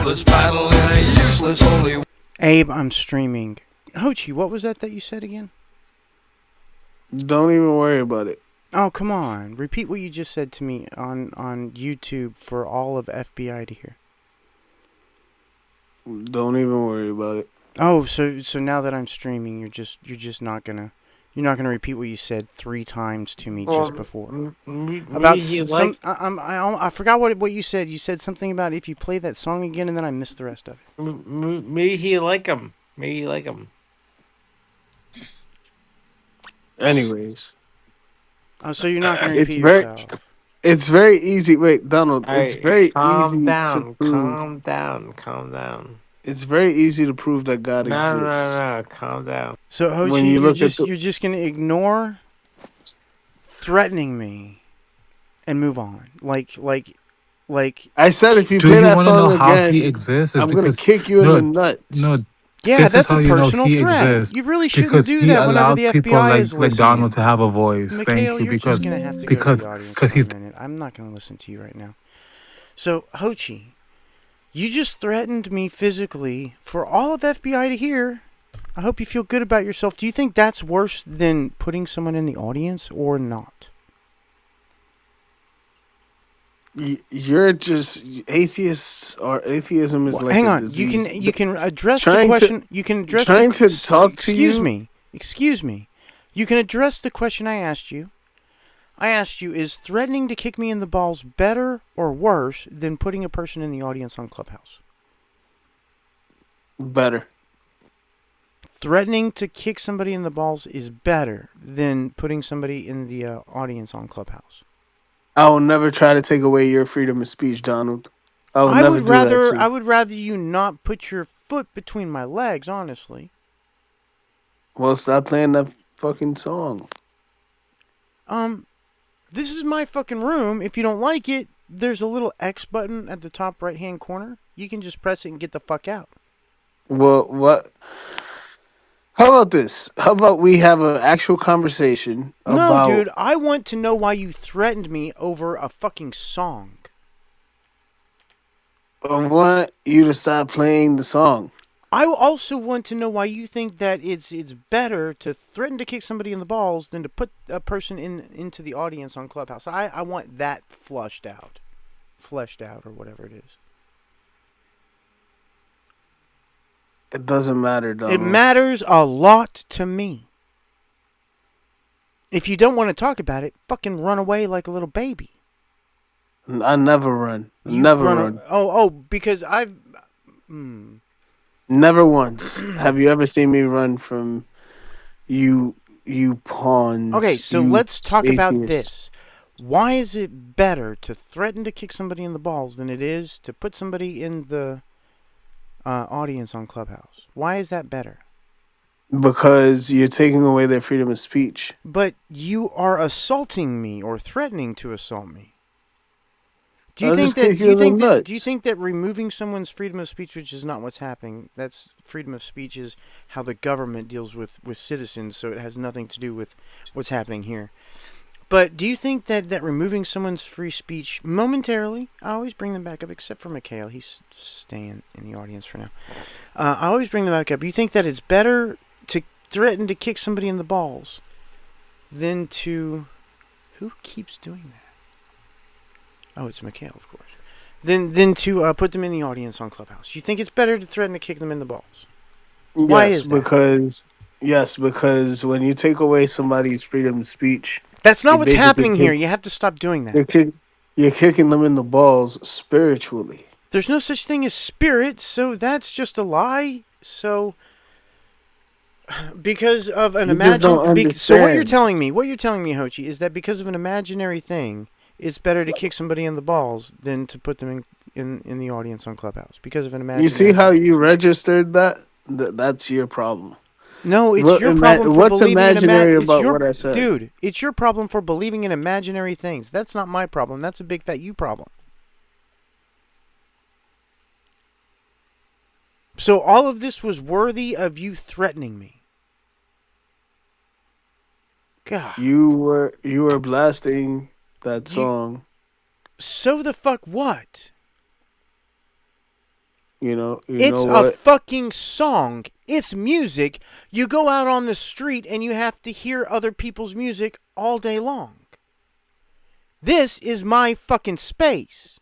this battle in a useless holy... Abe, I'm streaming. Hochi, what was that you said again? Don't even worry about it. Oh, come on. Repeat what you just said to me on YouTube for all of FBI to hear. Don't even worry about it. Oh, so now that I'm streaming, you're just not gonna repeat what you said 3 times to me just before. About some I forgot what you said. You said something about if you play that song again, and then I missed the rest of it. Maybe he like him. Maybe you like him. Anyways. Oh, so you're not gonna repeat yourself. It's very easy. Wait, Donald. It's Right, very calm easy down, to prove. calm down, calm down. It's very easy to prove that God exists. No, calm down. So Hochi, When you look at you're just gonna ignore threatening me and move on. Like I said, if you Do play you that want to know song how again, he exists? Is I'm gonna because kick you in the nuts. no. yeah, This is that's how a you know personal he threat. exists You really shouldn't because do he that whenever allows the people FBI is like Donald listening. to have a voice. Mikhail, Thank you, you're just because gonna have to go to the audience for he's a minute. I'm not gonna listen to you right now. So Hochi, you just threatened me physically for all of FBI to hear. I hope you feel good about yourself. Do you think that's worse than putting someone in the audience or not? You're just atheists, or atheism is Well, like hang a on. disease. You can address the Trying to question. You can address trying the. to talk to Excuse you. me. Excuse me. You can address the question I asked you. I asked you, is threatening to kick me in the balls better or worse than putting a person in the audience on Clubhouse? Better. Threatening to kick somebody in the balls is better than putting somebody in the audience on Clubhouse. I will never try to take away your freedom of speech, Donald. I will I never would do that rather to you. you not put your foot between my legs, honestly. Well, stop playing that fucking song. This is my fucking room. If you don't like it, there's a little X button at the top right-hand corner. You can just press it and get the fuck out. Well, what? How about this? How about we have an actual conversation No, about dude, I want to know why you threatened me over a fucking song. I want you to stop playing the song. I also want to know why you think that it's better to threaten to kick somebody in the balls than to put a person into the audience on Clubhouse. I want that fleshed out, or whatever it is. It doesn't matter, Donald. It matters a lot to me. If you don't want to talk about it, fucking run away like a little baby. I never run. You Never run. Because I've... Never once. Have you ever seen me run from you pawns? Okay, so you let's talk about atheists? this. Why is it better to threaten to kick somebody in the balls than it is to put somebody in the audience on Clubhouse? Why is that better? Because you're taking away their freedom of speech. But you are assaulting me or threatening to assault me. Do you I'll think just kick you in the nuts. Do you think that removing someone's freedom of speech, which is not what's happening, that's freedom of speech is how the government deals with citizens, so it has nothing to do with what's happening here. But do you think that removing someone's free speech momentarily, I always bring them back up, except for Mikhail, he's staying in the audience for now. I always bring them back up. You think that it's better to threaten to kick somebody in the balls than to... Who keeps doing that? Oh, it's Mikhail, of course. Than to put them in the audience on Clubhouse. You think it's better to threaten to kick them in the balls? Why is that? Because when you take away somebody's freedom of speech, that's not what's happening here. You have to stop doing that. You're kicking them in the balls spiritually. There's no such thing as spirit, so that's just a lie. So, because of an imaginary... So what you're telling me, Hochi, is that because of an imaginary thing, it's better to kick somebody in the balls than to put them in the audience on Clubhouse because of an imaginary... You see how you registered that? That's your problem. No, it's your problem for what's believing imaginary in about what I said? Dude, it's your problem for believing in imaginary things. That's not my problem. That's a big fat you problem. So all of this was worthy of you threatening me. God. You were blasting that song. So the fuck what? You It's know a what? fucking song. It's music. You go out on the street and you have to hear other people's music all day long. This is my fucking space.